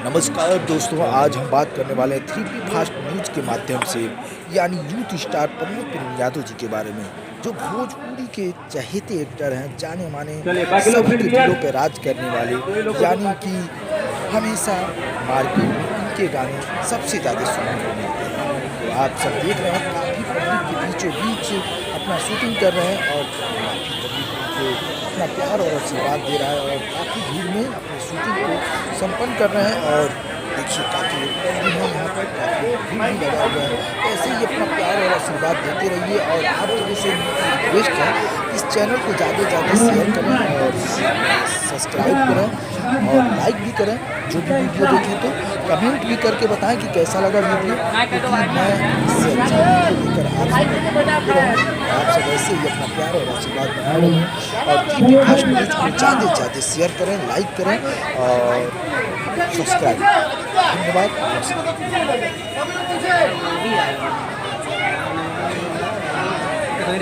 नमस्कार दोस्तों, आज हम बात करने वाले हैं 3P फास्ट न्यूज़ के माध्यम से यानी यूथ स्टार पन्नू प्रेम यादव जी के बारे में, जो भोजपुरी के चहेते एक्टर हैं, जाने माने सभी के दिलों पर राज करने वाले, यानी कि हमेशा मार्केट में इनके गाने सबसे ज़्यादा सुनने को मिलते हैं। तो आप सब देख रहे हैं काफ़ी पब्लिक के बीचों बीच अपना शूटिंग कर रहे हैं और काफ़ी पब्लिक को अपना प्यार और आशीर्वाद दे रहा है और काफ़ी भीड़ में अपनी शूटिंग को संपन्न कर रहे हैं। और देखिए काफ़ी लोग भी हैं यहाँ पर, काफ़ी भीड़ भी लगा हुआ है। ऐसे ही अपना प्यार और आशीर्वाद देते रहिए और आप लोगों से रिक्वेस्ट है इस चैनल को ज़्यादा से ज़्यादा शेयर करें और सब्सक्राइब करें और लाइक भी करें। जो भी वीडियो देखें तो कमेंट भी करके बताएं कि कैसा लगा वीडियो, क्योंकि मैं इससे अच्छा वीडियो लेकर आप सब ऐसे ही अपना प्यार और आशीर्वाद बनाए रहें और 3P फास्ट न्यूज़ को ज़्यादा से ज़्यादा शेयर करें, लाइक करें और सब्सक्राइब। धन्यवाद।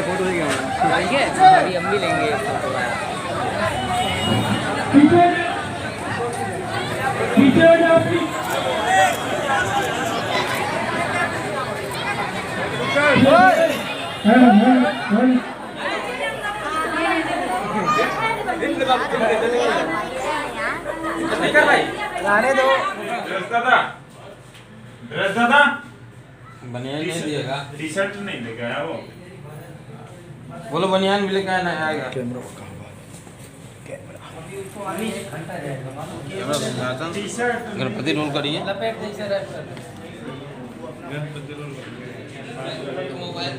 फोटो अभी हम भी लेंगे लाने दो। ड्रेस दादा बनियान नहीं दिएगा, टी शर्ट नहीं लेके आया वो। बोलो बनियान भी लेके आएगा। कैमरा कहाँ हुआ? Camera T shirt Ganpati roll करिए। गणपति रोल। मोबाइल